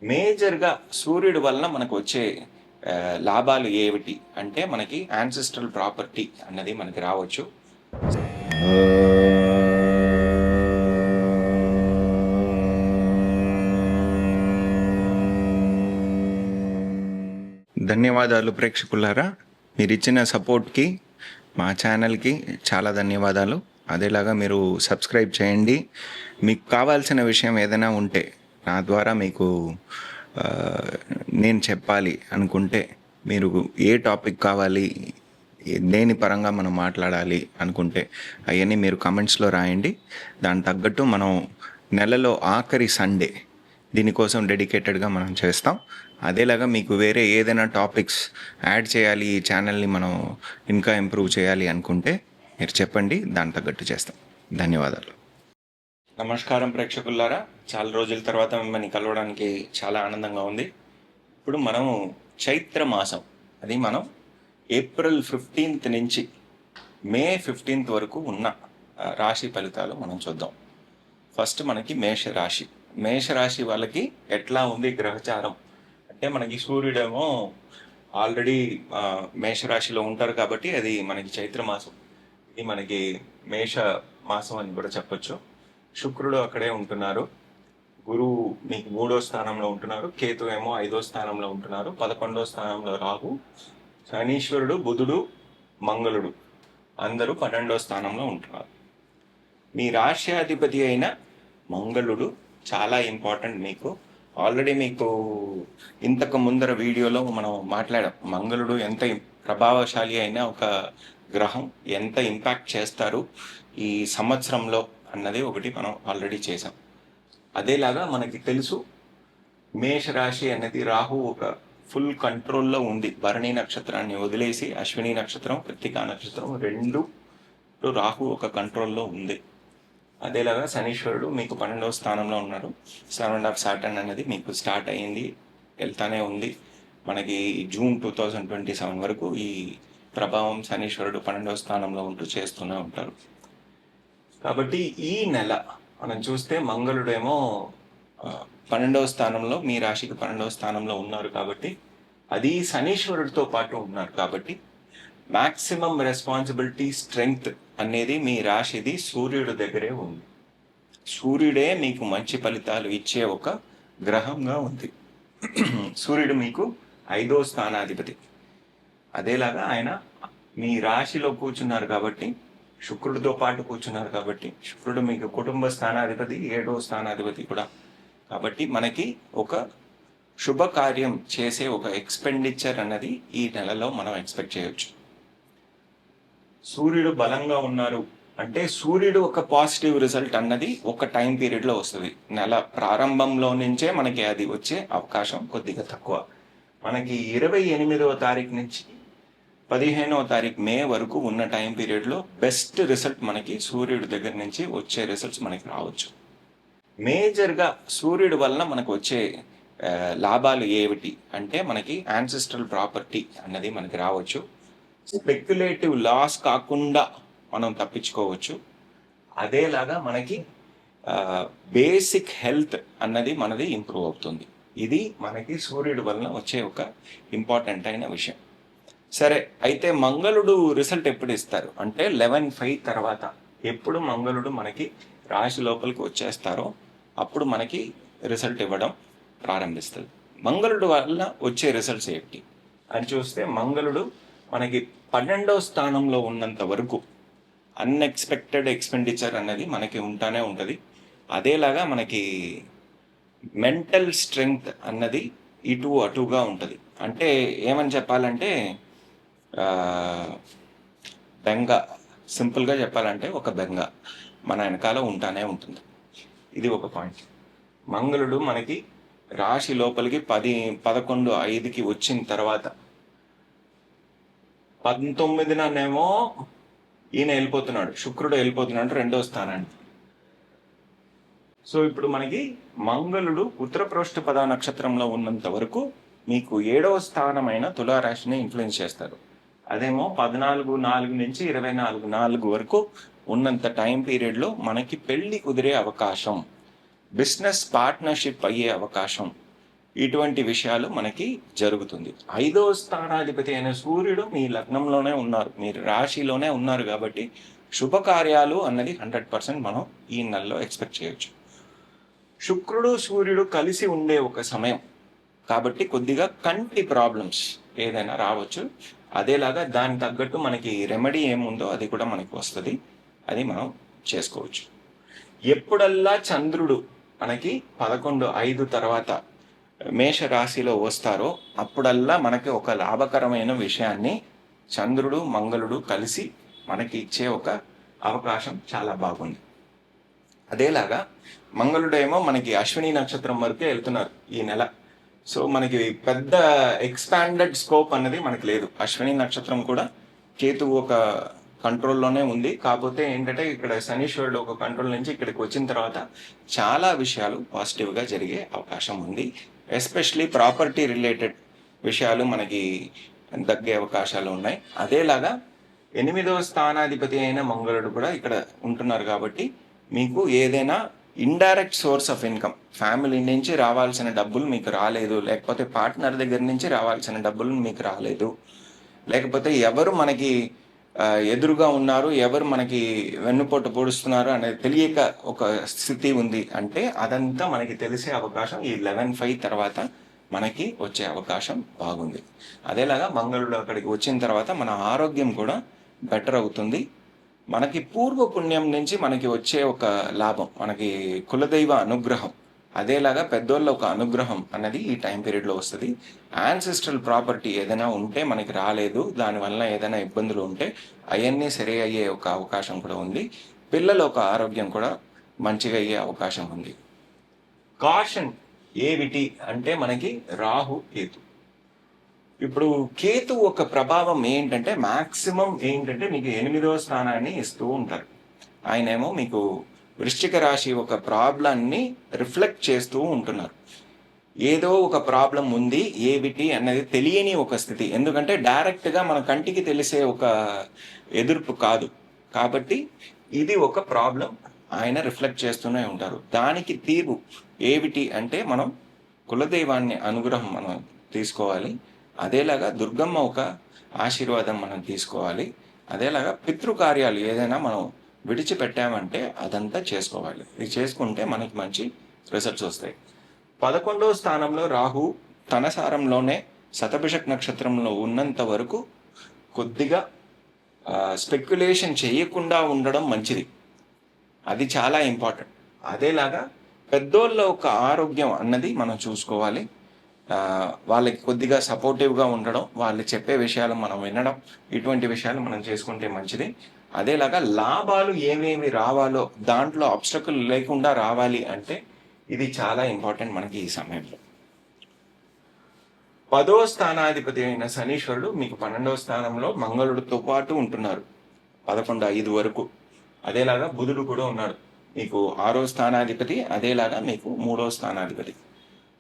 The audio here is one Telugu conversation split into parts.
మేజర్‌గా సూర్యుడి వలన మనకు వచ్చే లాభాలు ఏమిటి అంటే మనకి యాన్సెస్ట్రల్ ప్రాపర్టీ అన్నది మనకి రావచ్చు. ధన్యవాదాలు ప్రేక్షకులారా. మీరిచ్చిన సపోర్ట్‌కి మా ఛానల్‌కి చాలా ధన్యవాదాలు. అదేలాగా మీరు సబ్స్క్రైబ్ చేయండి. మీకు కావాల్సిన విషయం ఏదైనా ఉంటే నా ద్వారా మీకు నేను చెప్పాలి అనుకుంటే మీరు ఏ టాపిక్ కావాలి, దేని పరంగా మనం మాట్లాడాలి అనుకుంటే అవన్నీ మీరు కమెంట్స్లో రాయండి. దాని తగ్గట్టు మనం నెలలో ఆఖరి సండే దీనికోసం డెడికేటెడ్గా మనం చేస్తాం. అదేలాగా మీకు వేరే ఏదైనా టాపిక్స్ యాడ్ చేయాలి, ఈ ఛానల్ని మనం ఇంకా ఇంప్రూవ్ చేయాలి అనుకుంటే మీరు చెప్పండి, దాని తగ్గట్టు చేస్తాం. ధన్యవాదాలు. నమస్కారం ప్రేక్షకులారా. చాలా రోజుల తర్వాత మిమ్మల్ని కలవడానికి చాలా ఆనందంగా ఉంది. ఇప్పుడు మనం చైత్ర మాసం, అది మనం ఏప్రిల్ 15th నుంచి మే 15th వరకు ఉన్న రాశి ఫలితాలు మనం చూద్దాం. ఫస్ట్ మనకి మేషరాశి వాళ్ళకి ఎట్లా ఉంది గ్రహచారం అంటే, మనకి సూర్యుడేమో ఆల్రెడీ మేషరాశిలో ఉంటారు కాబట్టి అది మనకి చైత్ర మాసం. ఇది మనకి మేష మాసం అని కూడా చెప్పొచ్చు. శుక్రుడు అక్కడే ఉంటున్నారు, గురువు మీకు 3వ స్థానంలో ఉంటున్నారు, కేతు ఏమో 5వ స్థానంలో ఉంటున్నారు, 11వ స్థానంలో రాహు, శనీశ్వరుడు, బుధుడు, మంగళుడు అందరూ 12వ స్థానంలో ఉంటున్నారు. మీ రాశ్యాధిపతి అయిన మంగళుడు చాలా ఇంపార్టెంట్. మీకు ఆల్రెడీ మీకు ఇంతకు ముందర వీడియోలో మనం మాట్లాడాం, మంగళుడు ఎంత ప్రభావశాలి అయిన ఒక గ్రహం, ఎంత ఇంపాక్ట్ చేస్తారు ఈ సంవత్సరంలో అన్నది ఒకటి మనం ఆల్రెడీ చేసాం. అదేలాగా మనకి తెలుసు, మేషరాశి అనేది రాహు ఒక ఫుల్ కంట్రోల్లో ఉంది. భరణి నక్షత్రాన్ని వదిలేసి అశ్విని నక్షత్రం, కృత్తికా నక్షత్రం రెండు రాహు ఒక కంట్రోల్లో ఉంది. అదేలాగా శనీశ్వరుడు మీకు 12వ స్థానంలో ఉన్నారు. 7.5 సాటర్న్ అనేది మీకు స్టార్ట్ అయ్యింది, వెళ్తానే ఉంది. మనకి జూన్ 2027 వరకు ఈ ప్రభావం శనీశ్వరుడు 12వ స్థానంలో ఉంటూ చేస్తూనే ఉంటారు. కాబట్టి ఈ నెల మనం చూస్తే మంగళుడేమో 12వ స్థానంలో, మీ రాశికి 12వ స్థానంలో ఉన్నారు కాబట్టి, అది శనీశ్వరుడితో పాటు ఉన్నారు కాబట్టి మ్యాక్సిమం రెస్పాన్సిబిలిటీ, స్ట్రెంగ్త్ అనేది మీ రాశిది సూర్యుడి దగ్గరే ఉంది. సూర్యుడే మీకు మంచి ఫలితాలు ఇచ్చే ఒక గ్రహంగా ఉంది. సూర్యుడు మీకు 5వ స్థానాధిపతి. అదేలాగా ఆయన మీ రాశిలో కూర్చున్నారు కాబట్టి, శుక్రుడితో పాటు కూర్చున్నారు కాబట్టి, శుక్రుడు మీకు కుటుంబ స్థానాధిపతి, 7వ స్థానాధిపతి కూడా. కాబట్టి మనకి ఒక శుభకార్యం చేసే ఒక ఎక్స్పెండిచర్ అన్నది ఈ నెలలో మనం ఎక్స్పెక్ట్ చేయొచ్చు. సూర్యుడు బలంగా ఉన్నారు అంటే సూర్యుడు ఒక పాజిటివ్ రిజల్ట్ అన్నది ఒక టైం పీరియడ్లో వస్తుంది. నెల ప్రారంభంలో నుంచే మనకి అది వచ్చే అవకాశం కొద్దిగా తక్కువ. మనకి 28వ తారీఖు నుంచి 15వ తారీఖు మే వరకు ఉన్న టైం పీరియడ్లో బెస్ట్ రిజల్ట్ మనకి సూర్యుడి దగ్గర నుంచి వచ్చే రిజల్ట్స్ మనకి రావచ్చు. మేజర్గా సూర్యుడి వలన మనకు వచ్చే లాభాలు ఏమిటి అంటే మనకి యాన్సెస్ట్రల్ ప్రాపర్టీ అన్నది మనకి రావచ్చు. స్పెక్యులేటివ్ లాస్ కాకుండా మనం తప్పించుకోవచ్చు. అదేలాగా మనకి బేసిక్ హెల్త్ అన్నది మనది ఇంప్రూవ్ అవుతుంది. ఇది మనకి సూర్యుడి వలన వచ్చే ఒక ఇంపార్టెంట్ అయిన విషయం. సరే, అయితే మంగళుడు రిజల్ట్ ఎప్పుడు ఇస్తారు అంటే 11/5 తర్వాత ఎప్పుడు మంగళుడు మనకి రాశి లోపలికి వచ్చేస్తారో అప్పుడు మనకి రిజల్ట్ ఇవ్వడం ప్రారంభిస్తుంది. మంగళుడు వల్ల వచ్చే రిజల్ట్స్ ఏమిటి అని చూస్తే, మంగళుడు మనకి 12వ స్థానంలో ఉన్నంత వరకు అన్ఎక్స్పెక్టెడ్ ఎక్స్పెండిచర్ అనేది మనకి ఉంటానే ఉంటుంది. అదేలాగా మనకి మెంటల్ స్ట్రెంగ్త్ అన్నది ఇటు అటుగా ఉంటుంది. అంటే ఏమని చెప్పాలంటే, బెంగ, సింపుల్గా చెప్పాలంటే ఒక బెంగ మన వెనకాల ఉంటానే ఉంటుంది. ఇది ఒక పాయింట్. మంగళుడు మనకి రాశి లోపలికి 11/5కి వచ్చిన తర్వాత 19నేమో ఈయన వెళ్ళిపోతున్నాడు, శుక్రుడు వెళ్ళిపోతున్నాడు 2వ స్థానానికి. సో ఇప్పుడు మనకి మంగళుడు ఉత్తరప్రోష్ఠపద నక్షత్రంలో ఉన్నంత వరకు మీకు 7వ స్థానమైన తులారాశిని ఇన్ఫ్లుయెన్స్ చేస్తారు. అదేమో 14/4 నుంచి 24/4 వరకు ఉన్నంత టైం పీరియడ్లో మనకి పెళ్లి కుదిరే అవకాశం, బిజినెస్ పార్ట్నర్షిప్ అయ్యే అవకాశం, ఇటువంటి విషయాలు మనకి జరుగుతుంది. 5వ స్థానాధిపతి అయిన సూర్యుడు మీ లగ్నంలోనే ఉన్నారు, మీరు రాశిలోనే ఉన్నారు కాబట్టి శుభకార్యాలు అన్నది 100% మనం ఈ నెలలో ఎక్స్పెక్ట్ చేయొచ్చు. శుక్రుడు సూర్యుడు కలిసి ఉండే ఒక సమయం కాబట్టి కొద్దిగా కంటి ప్రాబ్లమ్స్ ఏదైనా రావచ్చు. అదేలాగా దానికి తగ్గట్టు మనకి రెమెడీ ఏముందో అది కూడా మనకి వస్తుంది, అది మనం చేసుకోవచ్చు. ఎప్పుడల్లా చంద్రుడు మనకి 11:05 తర్వాత మేషరాశిలో వస్తారో అప్పుడల్లా మనకి ఒక లాభకరమైన విషయాన్ని చంద్రుడు మంగళుడు కలిసి మనకి ఇచ్చే ఒక అవకాశం చాలా బాగుంది. అదేలాగా మంగళుడేమో మనకి అశ్విని నక్షత్రం వరకే వెళ్తున్నారు ఈ నెల. సో మనకి పెద్ద ఎక్స్పాండెడ్ స్కోప్ అన్నది మనకి లేదు. అశ్విని నక్షత్రం కూడా కేతు ఒక కంట్రోల్లోనే ఉంది. కాకపోతే ఏంటంటే ఇక్కడ శనీశ్వరుడు ఒక కంట్రోల్ నుంచి ఇక్కడికి వచ్చిన తర్వాత చాలా విషయాలు పాజిటివ్గా జరిగే అవకాశం ఉంది. ఎస్పెషలీ ప్రాపర్టీ రిలేటెడ్ విషయాలు మనకి తగ్గే అవకాశాలు ఉన్నాయి. అదేలాగా 8వ స్థానాధిపతి అయిన మంగళుడు కూడా ఇక్కడ ఉంటున్నారు కాబట్టి మీకు ఏదైనా indirect source of income, family నుంచి రావాల్సిన డబ్బులు మీకు రాలేదు, లేకపోతే పార్ట్నర్ దగ్గర నుంచి రావాల్సిన డబ్బులు మీకు రాలేదు, లేకపోతే ఎవరు మనకి ఎదురుగా ఉన్నారు, ఎవరు మనకి వెన్నుపోటు పొడుస్తున్నారు అనేది తెలియక ఒక స్థితి ఉంది అంటే అదంతా మనకి తెలిసే అవకాశం ఈ 11/5 తర్వాత మనకి వచ్చే అవకాశం బాగుంది. అదేలాగా మంగళుడు అక్కడికి వచ్చిన తర్వాత మన ఆరోగ్యం కూడా బెటర్ అవుతుంది. మనకి పూర్వ పుణ్యం నుంచి మనకి వచ్చే ఒక లాభం, మనకి కులదైవ అనుగ్రహం, అదేలాగా పెద్దోళ్ళ ఒక అనుగ్రహం అన్నది ఈ టైం పీరియడ్లో వస్తుంది. యాన్సెస్ట్రల్ ప్రాపర్టీ ఏదైనా ఉంటే మనకి రాలేదు, దానివల్ల ఏదైనా ఇబ్బందులు ఉంటే అవన్నీ సరి అయ్యే ఒక అవకాశం కూడా ఉంది. పిల్లల ఒక ఆరోగ్యం కూడా మంచిగా అయ్యే అవకాశం ఉంది. కాషన్ ఏమిటి అంటే మనకి రాహు కేతు. ఇప్పుడు కేతు ఒక ప్రభావం ఏంటంటే మ్యాక్సిమం ఏంటంటే మీకు 8వ స్థానాన్ని ఇస్తూ ఉంటారు. ఆయనేమో మీకు వృశ్చిక రాశి ఒక ప్రాబ్లాన్ని రిఫ్లెక్ట్ చేస్తూ ఉంటున్నారు. ఏదో ఒక ప్రాబ్లం ఉంది, ఏమిటి అన్నది తెలియని ఒక స్థితి. ఎందుకంటే డైరెక్ట్గా మన కంటికి తెలిసే ఒక ఎదుర్పు కాదు కాబట్టి ఇది ఒక ప్రాబ్లం ఆయన రిఫ్లెక్ట్ చేస్తూనే ఉంటారు. దానికి తీరు ఏమిటి అంటే మనం కులదైవాన్ని అనుగ్రహం మనం తీసుకోవాలి. అదేలాగా దుర్గమ్మ ఒక ఆశీర్వాదం మనం తీసుకోవాలి. అదేలాగా పితృకార్యాలు ఏదైనా మనం విడిచిపెట్టామంటే అదంతా చేసుకోవాలి. ఇది చేసుకుంటే మనకి మంచి రిజల్ట్స్ వస్తాయి. 11వ స్థానంలో రాహు తన సారంలోనే శతభిషక్ నక్షత్రంలో ఉన్నంత వరకు కొద్దిగా స్పెక్యులేషన్ చేయకుండా ఉండడం మంచిది, అది చాలా ఇంపార్టెంట్. అదేలాగా పెద్దోళ్ళ ఒక ఆరోగ్యం అన్నది మనం చూసుకోవాలి. వాళ్ళకి కొద్దిగా సపోర్టివ్గా ఉండడం, వాళ్ళు చెప్పే విషయాలు మనం వినడం, ఇటువంటి విషయాలు మనం చేసుకుంటే మంచిది. అదేలాగా లాభాలు ఏమేమి రావాలో దాంట్లో అబ్స్ట్రకుల్ లేకుండా రావాలి అంటే ఇది చాలా ఇంపార్టెంట్ మనకి ఈ సమయంలో. 10వ స్థానాధిపతి అయిన శనీశ్వరుడు మీకు 12వ స్థానంలో మంగళుడితో పాటు ఉంటున్నారు 11:05 వరకు. అదేలాగా బుధుడు కూడా ఉన్నాడు మీకు 6వ స్థానాధిపతి, అదేలాగా మీకు 3వ స్థానాధిపతి.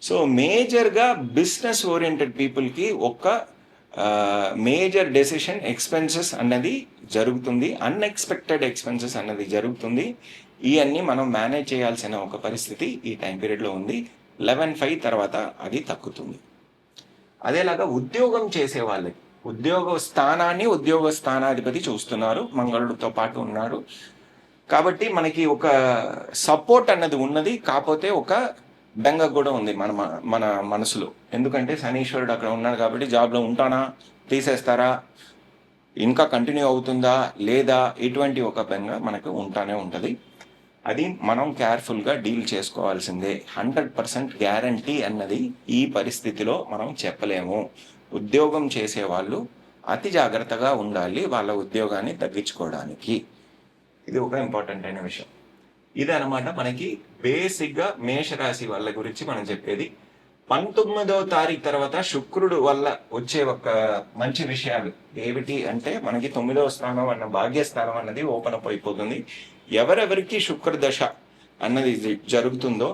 సో మేజర్గా బిజినెస్ ఓరియంటెడ్ పీపుల్కి ఒక మేజర్ డెసిషన్ ఎక్స్పెన్సెస్ అన్నది జరుగుతుంది, అన్ఎక్స్పెక్టెడ్ ఎక్స్పెన్సెస్ అన్నది జరుగుతుంది. ఇవన్నీ మనం మేనేజ్ చేయాల్సిన ఒక పరిస్థితి ఈ టైం పీరియడ్లో ఉంది. 11/5 తర్వాత అది తగ్గుతుంది. అదేలాగా ఉద్యోగం చేసే వాళ్ళకి ఉద్యోగ స్థానాధిపతి చూస్తున్నారు, మంగళుడితో పాటు ఉన్నారు కాబట్టి మనకి ఒక సపోర్ట్ అన్నది ఉన్నది. కాకపోతే ఒక బెంగ కూడా ఉంది మన మనసులో. ఎందుకంటే శనీశ్వరుడు అక్కడ ఉన్నాడు కాబట్టి జాబ్లో ఉంటానా, తీసేస్తారా, ఇంకా కంటిన్యూ అవుతుందా లేదా, ఇటువంటి ఒక బెంగ మనకు ఉంటానే ఉంటుంది. అది మనం కేర్ఫుల్గా డీల్ చేసుకోవాల్సిందే. 100% గ్యారంటీ అన్నది ఈ పరిస్థితిలో మనం చెప్పలేము. ఉద్యోగం చేసేవాళ్ళు అతి జాగ్రత్తగా ఉండాలి వాళ్ళ ఉద్యోగాన్ని తగ్గించుకోవడానికి. ఇది ఒక ఇంపార్టెంట్ అయిన విషయం. ఇదనమాట మనకి బేసిక్గా మేషరాశి వాళ్ళ గురించి మనం చెప్పేది. 19వ తారీఖు తర్వాత శుక్రుడు వల్ల వచ్చే ఒక మంచి విషయాలు ఏమిటి అంటే మనకి 9వ స్థానం అన్న భాగ్యస్థానం అన్నది ఓపెన్ అప్ అయిపోతుంది. ఎవరెవరికి శుక్రదశ అన్నది జరుగుతుందో,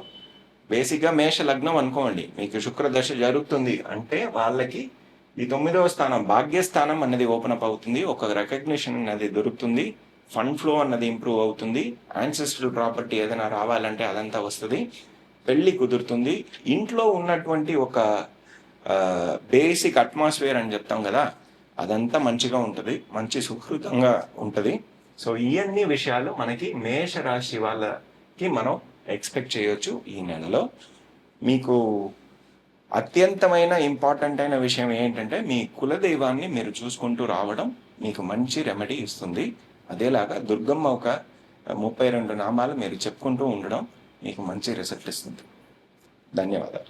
బేసిక్గా మేష లగ్నం అనుకోండి, మీకు శుక్రదశ జరుగుతుంది అంటే వాళ్ళకి ఈ 9వ స్థానం భాగ్యస్థానం అన్నది ఓపెన్ అప్ అవుతుంది, ఒక రికగ్నిషన్ అన్నది దొరుకుతుంది, ఫండ్ ఫ్లో అన్నది ఇంప్రూవ్ అవుతుంది, యాన్సెస్ట్రల్ ప్రాపర్టీ ఏదైనా రావాలంటే అదంతా వస్తుంది. పెళ్ళి కుదురుతుంది. ఇంట్లో ఉన్నటువంటి ఒక బేసిక్ అట్మాస్ఫియర్ అని చెప్తాం కదా, అదంతా మంచిగా ఉంటుంది, మంచి సుహృతంగా ఉంటుంది. సో ఇవన్నీ విషయాలు మనకి మేషరాశి వాళ్ళకి మనం ఎక్స్పెక్ట్ చేయొచ్చు ఈ నెలలో. మీకు అత్యంతమైన ఇంపార్టెంట్ అయిన విషయం ఏంటంటే మీ కులదైవాన్ని మీరు చూసుకుంటూ రావడం మీకు మంచి రెమెడీ ఇస్తుంది. అదేలాగా దుర్గమ్మ ఒక 32 నామాలు మీరు చెప్పుకుంటూ ఉండడం మీకు మంచి రిజల్ట్ ఇస్తుంది. ధన్యవాదాలు.